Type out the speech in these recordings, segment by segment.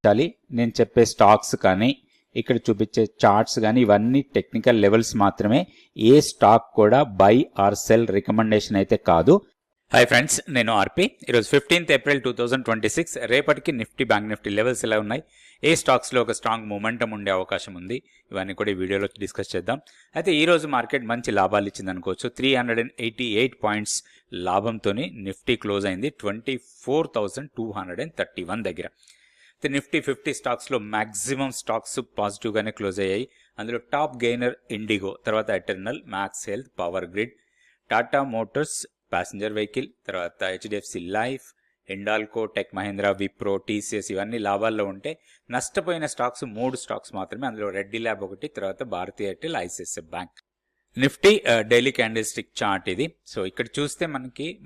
నేను చెప్పే స్టాక్స్ కానీ ఇక్కడ చూపించే చార్ట్స్ కానీ ఇవన్నీ టెక్నికల్ లెవెల్స్ మాత్రమే. ఏ స్టాక్ కూడా బై ఆర్ సెల్ రికమెండేషన్ అయితే కాదు. హాయ్ ఫ్రెండ్స్, నేను ఆర్పి. ఈరోజు 15th April 2026. రేపటికి నిఫ్టీ బ్యాంక్ నిఫ్టీ లెవెల్స్ ఎలా ఉన్నాయి, ఏ స్టాక్స్లో ఒక స్ట్రాంగ్ మూమెంటం ఉండే అవకాశం ఉంది, ఇవన్నీ కూడా ఈ వీడియోలో డిస్కస్ చేద్దాం. అయితే ఈరోజు మార్కెట్ మంచి లాభాలు ఇచ్చింది అనుకోవచ్చు. 388 పాయింట్స్ లాభంతో నిఫ్టీ క్లోజ్ అయింది 24,231 దగ్గర. నిఫ్టీ 50 స్టాక్స్లో మ్యాక్సిమం స్టాక్స్ పాజిటివ్గానే క్లోజ్ అయ్యాయి. అందులో టాప్ గెయినర్ ఇండిగో, తర్వాత ఎటర్నల్, మ్యాక్స్ హెల్త్, పవర్ గ్రిడ్, టాటా మోటార్స్ ప్యాసింజర్ వెహికల్, తర్వాత హెచ్డిఎఫ్సి లైఫ్, హిండాల్కో, టెక్ మహీంద్రా, విప్రో, టీసీఎస్ ఇవన్నీ లాభాల్లో ఉంటే నష్టపోయిన స్టాక్స్ 3 స్టాక్స్ మాత్రమే. అందులో రెడ్డి ల్యాబ్ ఒకటి, తర్వాత Bharti Airtel, ICICI bank. Nifty daily candle stick chart ఇది. సో ఇక్కడ చూస్తే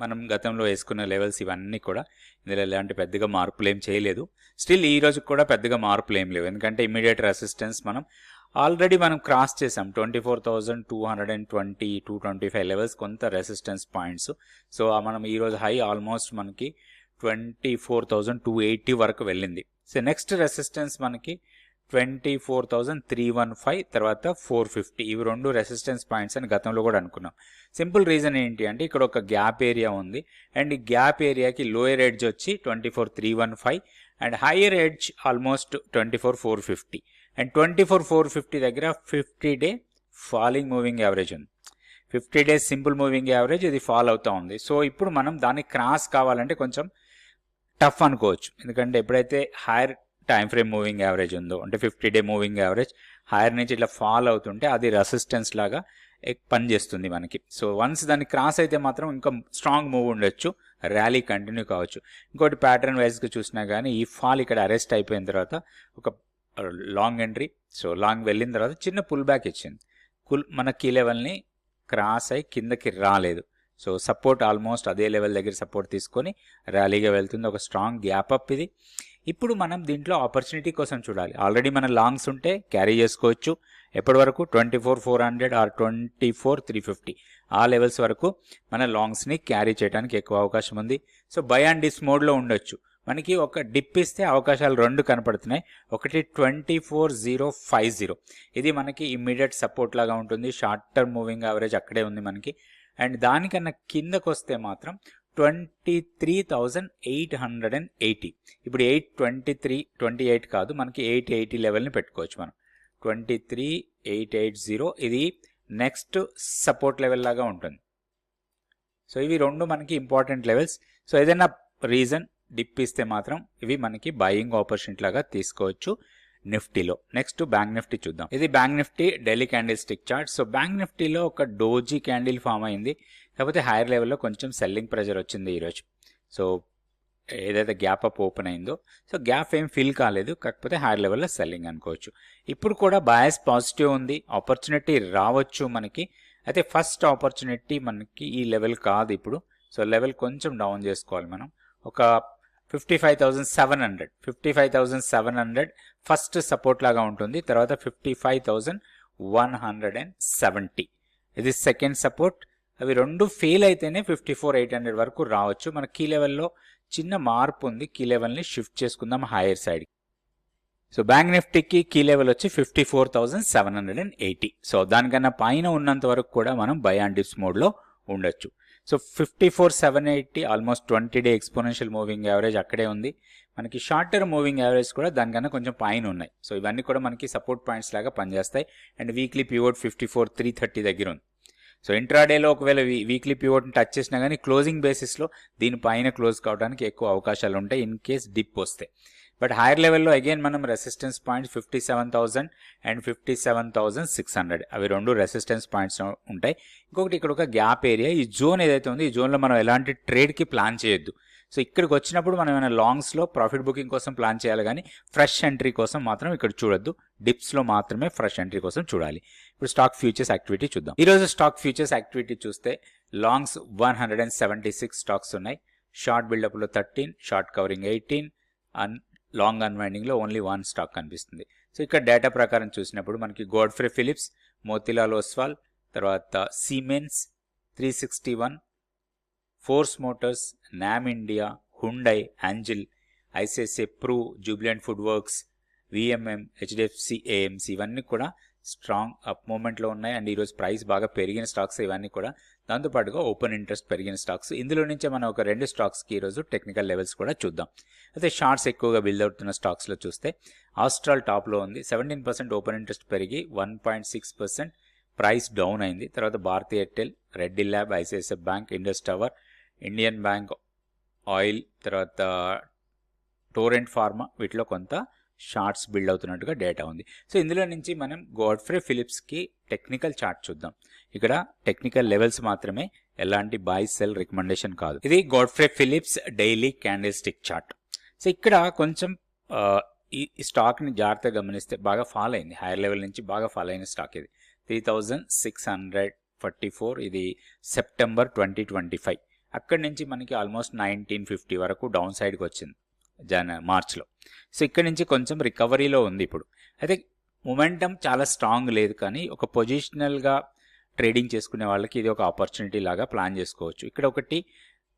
మనం గతంలో వేసుకున్న లెవెల్స్ ఇవన్నీ కూడా ఇందులో ఎలాంటి పెద్దగా మార్పులు ఏం చేయలేదు. స్టిల్ ఈ రోజు కూడా పెద్దగా మార్పులు ఏం లేవు, ఎందుకంటే ఇమీడియట్ రెసిస్టెన్స్ ఆల్రెడీ మనం క్రాస్ చేసాం. 24,220, 225 లెవెల్స్ కొంత రెసిస్టెన్స్ పాయింట్స్. సో మనం ఈరోజు హై ఆల్మోస్ట్ మనకి 24,280 వరకు వెళ్ళింది. సో నెక్స్ట్ రెసిస్టెన్స్ మనకి 24,315, తర్వాత 450. ఇవి 2 రెసిస్టెన్స్ పాయింట్స్ అని గతంలో కూడా అనుకున్నాం. సింపుల్ రీజన్ ఏంటి అంటే ఇక్కడ ఒక గ్యాప్ ఏరియా ఉంది, అండ్ ఈ గ్యాప్ ఏరియాకి లోయర్ ఎడ్జ్ వచ్చి 24,315 and higher edge almost 24,450. And 24,450 దగ్గర 50-day ఫాలింగ్ మూవింగ్ యావరేజ్ ఉంది. 50 days సింపుల్ మూవింగ్ యావరేజ్ ఇది ఫాల్ అవుతూ ఉంది. సో ఇప్పుడు మనం దాన్ని క్రాస్ కావాలంటే కొంచెం టఫ్ అనుకోవచ్చు, ఎందుకంటే ఎప్పుడైతే hire time frame moving average ఉందో, అంటే 50-day మూవింగ్ యావరేజ్ హైయర్ నుంచి ఇట్లా ఫాల్ అవుతుంటే అది రెసిస్టెన్స్ లాగా పనిచేస్తుంది మనకి. సో వన్స్ దాన్ని క్రాస్ అయితే మాత్రం ఇంకా స్ట్రాంగ్ మూవ్ ఉండొచ్చు, ర్యాలీ కంటిన్యూ కావచ్చు. ఇంకోటి ప్యాటర్న్ వైజ్గా చూసినా కానీ ఈ ఫాల్ ఇక్కడ అరెస్ట్ అయిపోయిన తర్వాత ఒక లాంగ్ ఎంట్రీ, సో లాంగ్ వెళ్ళిన తర్వాత చిన్న పుల్ బ్యాక్ ఇచ్చింది. మన కీ లెవెల్ని క్రాస్ అయి కిందకి రాలేదు. సో సపోర్ట్ ఆల్మోస్ట్ అదే లెవెల్ దగ్గర సపోర్ట్ తీసుకొని ర్యాలీగా వెళ్తుంది. ఒక స్ట్రాంగ్ గ్యాప్ అప్ ఇది. ఇప్పుడు మనం దీంట్లో ఆపర్చునిటీ కోసం చూడాలి. ఆల్రెడీ మన లాంగ్స్ ఉంటే క్యారీ చేసుకోవచ్చు. ఎప్పటి వరకు 24,400 ఆర్ 24,350 ఆ లెవెల్స్ వరకు మన లాంగ్స్ని క్యారీ చేయడానికి ఎక్కువ అవకాశం ఉంది. సో బై అండ్ డిస్ మోడ్లో ఉండొచ్చు. మనకి ఒక డిప్ ఇస్తే అవకాశాలు 2 కనపడుతున్నాయి. ఒకటి 24,050, ఇది మనకి ఇమ్మీడియట్ సపోర్ట్ లాగా ఉంటుంది. షార్ట్ టర్మ్ మూవింగ్ యావరేజ్ అక్కడే ఉంది మనకి. అండ్ దానికన్నా కిందకు వస్తే మాత్రం 23,880. ఇప్పుడు 823, 28 కాదు, మనకి 880 లెవెల్ని పెట్టుకోవచ్చు మనం. 23,880 ఇది నెక్స్ట్ సపోర్ట్ లెవెల్ లాగా ఉంటుంది. సో ఇవి 2 మనకి ఇంపార్టెంట్ లెవెల్స్. సో ఏదైనా రీజన్ డిప్ ఇస్తే మాత్రం ఇవి మనకి బయింగ్ ఆపర్చునిటీ లాగా తీసుకోవచ్చు నిఫ్టీలో. నెక్స్ట్ బ్యాంక్ నిఫ్టీ చూద్దాం. ఇది bank Nifty daily candle stick chart. So bank నిఫ్టీలో ఒక డోజీ క్యాండిల్ ఫామ్ అయింది, కాకపోతే హైయర్ లెవెల్లో కొంచెం సెల్లింగ్ ప్రెజర్ వచ్చింది ఈరోజు. సో ఏదైతే గ్యాప్ అప్ ఓపెన్ అయిందో, సో గ్యాప్ ఏం ఫిల్ కాలేదు, కాకపోతే హైయర్ లెవెల్లో సెల్లింగ్ అనుకోవచ్చు. ఇప్పుడు కూడా బయాస్ పాజిటివ్ ఉంది, ఆపర్చునిటీ రావచ్చు మనకి. అయితే ఫస్ట్ ఆపర్చునిటీ మనకి ఈ లెవెల్ కాదు ఇప్పుడు. సో లెవెల్ కొంచెం డౌన్ చేసుకోవాలి మనం. ఒక 55,700 ఫస్ట్ సపోర్ట్ లాగా ఉంటుంది. తర్వాత 55,170 ఇది సెకండ్ సపోర్ట్. అవి 2 ఫెయిల్ అయితేనే 54,800 వరకు రావచ్చు. మన కీ లెవెల్లో చిన్న మార్పు ఉంది, కీ లెవెల్ని షిఫ్ట్ చేసుకుందాం హైయర్ సైడ్. సో బ్యాంక్ నిఫ్టీకి కీ లెవెల్ వచ్చి 54,780. సో దానికన్నా పైన ఉన్నంత వరకు కూడా మనం బై అండ్ డిప్స్ మోడ్లో ఉండొచ్చు. So 54,780 almost 20-day exponential moving average అక్కడే ఉంది. మనకి షార్ట్ టర్మ్ మూవింగ్ యావరేజ్ కూడా దానికన్నా కొంచెం పైన ఉన్నాయి. సో ఇవన్నీ కూడా మనకి సపోర్ట్ పాయింట్స్ లాగా పనిచేస్తాయి. అండ్ వీక్లీ పివోట్ 54,330 దగ్గర ఉంది. సో ఇంట్రాడేలో ఒకవేళ వీక్లీ పివోట్ని టచ్ చేసినా కానీ క్లోజింగ్ బేసిస్లో దీనిపైన క్లోజ్ కావడానికి ఎక్కువ అవకాశాలు ఉంటాయి ఇన్ కేస్ డిప్ వస్తే. బట్ హైయర్ లెవెల్లో అగైన్ మనం రెసిస్టెన్స్ పాయింట్స్ 57,000 అండ్ 57,600 అవి 2 రెసిస్టెన్స్ పాయింట్స్ ఉంటాయి. ఇంకొకటి ఇక్కడ ఒక గ్యాప్ ఏరియా, ఈ జోన్ ఏదైతే ఉంది ఈ జోన్లో మనం ఎలాంటి ట్రేడ్కి ప్లాన్ చేయొద్దు. సో ఇక్కడికి వచ్చినప్పుడు మనం ఏమైనా లాంగ్స్లో ప్రాఫిట్ బుకింగ్ కోసం ప్లాన్ చేయాలి, కానీ ఫ్రెష్ ఎంట్రీ కోసం మాత్రం ఇక్కడ చూడొద్దు. డిప్స్లో మాత్రమే ఫ్రెష్ ఎంట్రీ కోసం చూడాలి. ఇప్పుడు స్టాక్ ఫ్యూచర్స్ యాక్టివిటీ చూద్దాం. ఈరోజు స్టాక్ ఫ్యూచర్స్ యాక్టివిటీ చూస్తే లాంగ్స్ 176 స్టాక్స్ ఉన్నాయి. షార్ట్ బిల్డప్లో 13, షార్ట్ కవరింగ్ 18, లాంగ్ అన్వైండింగ్లో ఓన్లీ 1 స్టాక్ కనిపిస్తుంది. సో ఇక్కడ డేటా ప్రకారం చూసినప్పుడు మనకి గోడ్ఫ్రే ఫిలిప్స్, మోతిలాల్ ఓస్వాల్, తర్వాత సిమెన్స్, 361, ఫోర్స్ మోటార్స్, నామ్ ఇండియా, హుండై, యాంజిల్, ఐసిఐసిఐ ప్రూ, జూబిలెంట్ ఫుడ్ వర్క్స్, విఎంఎం, హెచ్డిఎఫ్సి ఏఎంసి ఇవన్నీ కూడా స్ట్రాంగ్ అప్ మూమెంట్లో ఉన్నాయి. అండ్ ఈరోజు ప్రైస్ బాగా పెరిగిన స్టాక్స్ ఇవన్నీ కూడా. దాంతోపాటుగా ఓపెన్ ఇంట్రెస్ట్ పెరిగిన స్టాక్స్. ఇందులో నుంచే మనం ఒక 2 స్టాక్స్కి ఈరోజు టెక్నికల్ లెవెల్స్ కూడా చూద్దాం. అయితే షార్ట్స్ ఎక్కువగా బిల్డ్ అవుతున్న స్టాక్స్లో చూస్తే ఆస్ట్రాల్ టాప్లో ఉంది. 17% ఓపెన్ ఇంట్రెస్ట్ పెరిగి 1.6% ప్రైస్ డౌన్ అయింది. తర్వాత Bharti Airtel, Reddy lab, ICICI bank, Indus tower, Indian bank, oil, తర్వాత టోరెంట్ ఫార్మా వీటిలో కొంత షార్ట్స్ బిల్డ్ అవుతున్నట్టుగా డేటా ఉంది. సో ఇందులో నుంచి మనం గాడ్ఫ్రే ఫిలిప్స్కి టెక్నికల్ చార్ట్ చూద్దాం. ఇక్కడ టెక్నికల్ లెవెల్స్ మాత్రమే, ఎలాంటి బై సెల్ రికమెండేషన్ కాదు. ఇది Godfrey Philips daily candle stick chart. So ఇక్కడ కొంచెం ఈ స్టాక్ని జాగ్రత్తగా గమనిస్తే బాగా ఫాల్ అయింది. హైయర్ లెవెల్ నుంచి బాగా ఫాల్ అయిన స్టాక్ ఇది. 3644 ఇది సెప్టెంబర్ 2025. అక్కడి నుంచి మనకి ఆల్మోస్ట్ 1950 వరకు డౌన్ సైడ్కి వచ్చింది మార్చ్లో. సో ఇక్కడ నుంచి కొంచెం రికవరీలో ఉంది ఇప్పుడు. అయితే మొమెంటం చాలా స్ట్రాంగ్ లేదు, కానీ ఒక పొజిషనల్గా ట్రేడింగ్ చేసుకునే వాళ్ళకి ఇది ఒక ఆపర్చునిటీ లాగా ప్లాన్ చేసుకోవచ్చు. ఇక్కడ ఒకటి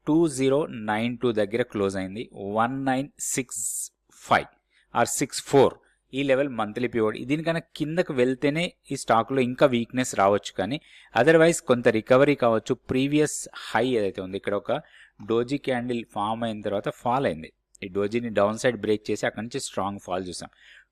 2092 దగ్గర క్లోజ్ అయింది. 1965 ఆర్ 64 ఈ లెవెల్ మంత్లీ పివోట్. దీనికన్నా కిందకు వెళ్తేనే ఈ స్టాక్లో ఇంకా వీక్నెస్ రావచ్చు, కానీ అదర్వైజ్ కొంత రికవరీ కావచ్చు. ప్రీవియస్ హై ఏదైతే ఉంది, ఇక్కడ ఒక డోజీ క్యాండిల్ ఫామ్ అయిన తర్వాత ఫాల్ అయింది. ఈ డోజీని డౌన్ సైడ్ బ్రేక్ చేసి అక్కడి నుంచి స్ట్రాంగ్ ఫాల్ చూసాం.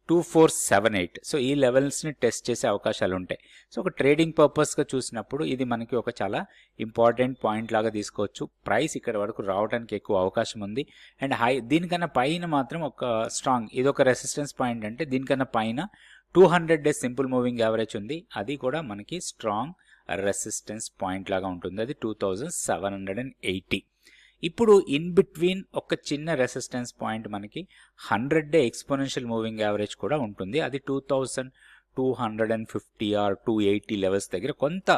2478. సో ఈ లెవెల్స్ని టెస్ట్ చేసే అవకాశాలు ఉంటాయి. సో ఒక ట్రేడింగ్ పర్పస్గా చూసినప్పుడు ఇది మనకి ఒక చాలా ఇంపార్టెంట్ పాయింట్ లాగా తీసుకోవచ్చు. ప్రైస్ ఇక్కడ వరకు రావడానికి ఎక్కువ అవకాశం ఉంది. అండ్ హై దీనికన్నా పైన మాత్రం ఒక స్ట్రాంగ్, ఇది ఒక రెసిస్టెన్స్ పాయింట్. అంటే దీనికన్నా పైన 200 డేస్ సింపుల్ మూవింగ్ యావరేజ్ ఉంది. అది కూడా మనకి స్ట్రాంగ్ రెసిస్టెన్స్ పాయింట్ లాగా ఉంటుంది. అది 2780. ఇప్పుడు ఇన్ బిట్వీన్ ఒక చిన్న రెసిస్టెన్స్ పాయింట్ మనకి 100 డే ఎక్స్పోనెన్షియల్ మూవింగ్ యావరేజ్ కూడా ఉంటుంది. అది 2250 ఆర్ 280 లెవెల్స్ దగ్గర కొంత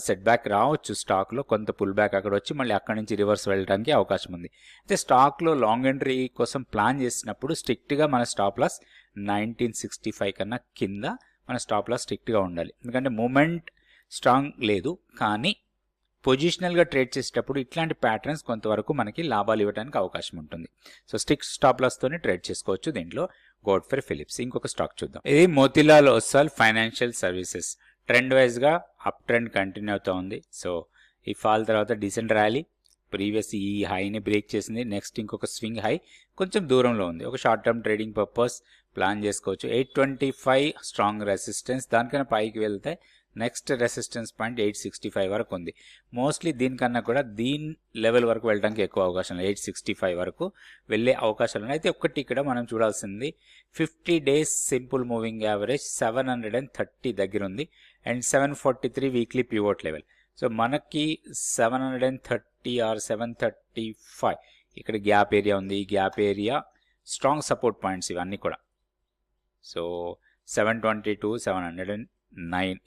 సెట్ బ్యాక్ రావచ్చు స్టాక్లో, కొంత పుల్ బ్యాక్ అక్కడ వచ్చి మళ్ళీ అక్కడి నుంచి రివర్స్ వెళ్ళడానికి అవకాశం ఉంది. అయితే స్టాక్లో లాంగ్ ఎంట్రీ కోసం ప్లాన్ చేసినప్పుడు స్ట్రిక్ట్గా మన స్టాప్ లాస్ 1965 కన్నా కింద మన స్టాప్ లాస్ స్ట్రిక్ట్గా ఉండాలి. ఎందుకంటే మూమెంట్ స్ట్రాంగ్ లేదు, కానీ పొజిషనల్గా ట్రేడ్ చేసేటప్పుడు ఇట్లాంటి ప్యాటర్న్స్ కొంతవరకు మనకి లాభాలు ఇవ్వడానికి అవకాశం ఉంటుంది. సో స్టిక్ స్టాప్ లాస్తోనే ట్రేడ్ చేసుకోవచ్చు దీంట్లో. Godfrey Philips. ఇంకొక స్టాక్ చూద్దాం. ఇది Motilal Oswal financial services. Trend వైజ్గా అప్ ట్రెండ్ కంటిన్యూ అవుతూ ఉంది. సో ఈ ఫాల్ తర్వాత డీసెంట్ ర్యాలీ, ప్రీవియస్ ఈ హైని బ్రేక్ చేసింది. నెక్స్ట్ ఇంకొక స్వింగ్ హై కొంచెం దూరంలో ఉంది. ఒక short term trading purpose plan చేసుకోవచ్చు. 825 స్ట్రాంగ్ రెసిస్టెన్స్. దానికన్నా పైకి వెళ్తే నెక్స్ట్ రెసిస్టెన్స్ పాయింట్ 865 వరకు ఉంది. మోస్ట్లీ దీనికన్నా కూడా దీని లెవెల్ వరకు వెళ్ళడానికి ఎక్కువ అవకాశం లేదు. 865 వరకు వెళ్ళే అవకాశాలు ఉన్నాయి. అయితే ఒక్కటి ఇక్కడ మనం చూడాల్సింది 50 డేస్ సింపుల్ మూవింగ్ యావరేజ్ 730 దగ్గర ఉంది. And 743 weekly pivot level. So మనకి 730 ఆర్ 735 ఇక్కడ గ్యాప్ ఏరియా ఉంది. ఈ gap area strong support points ఇవన్నీ కూడా. సో 722, 709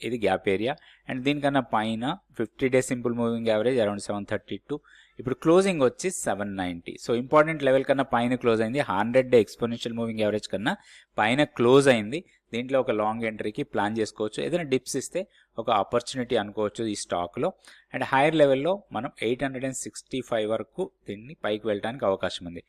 ఇది గ్యాప్ ఏరియా. అండ్ దీనికన్నా పైన 50 days simple moving average around 732. ఇప్పుడు క్లోజింగ్ వచ్చి 790. సో ఇంపార్టెంట్ లెవెల్ కన్నా పైన క్లోజ్ అయింది. 100 డే ఎక్స్పోనెన్షియల్ మూవింగ్ యావరేజ్ కన్నా పైన క్లోజ్ అయింది. దీంట్లో ఒక లాంగ్ ఎంట్రీకి ప్లాన్ చేసుకోవచ్చు. ఏదైనా డిప్స్ ఇస్తే ఒక ఆపర్చునిటీ అనుకోవచ్చు ఈ స్టాక్లో. అండ్ హైయర్ లెవెల్లో మనం 865 వరకు దీన్ని పైకి వెళ్ళడానికి అవకాశం ఉంది.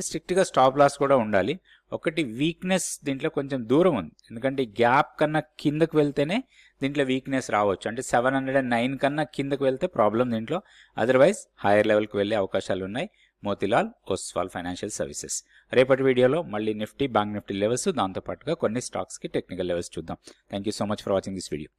స్ట్రిక్ట్గా స్టాప్ లాస్ కూడా ఉండాలి. ఒకటి వీక్నెస్ దీంట్లో కొంచెం దూరం ఉంది. ఎందుకంటే గ్యాప్ కన్నా కిందకు వెళ్తేనే దీంట్లో వీక్నెస్ రావచ్చు. అంటే 709 కన్నా కిందకు వెళ్తే ప్రాబ్లం దీంట్లో. అదర్వైజ్ హైయర్ లెవెల్కి వెళ్ళే అవకాశాలు ఉన్నాయి. Motilal Oswal financial services. రేపటి వీడియోలో మళ్ళీ నిఫ్టీ, బ్యాంక్ నిఫ్టీ లెవెల్స్, దాంతోపాటుగా కొన్ని స్టాక్స్కి టెక్నికల్ లెవెల్స్ చూద్దాం. Thank you so much for watching this video.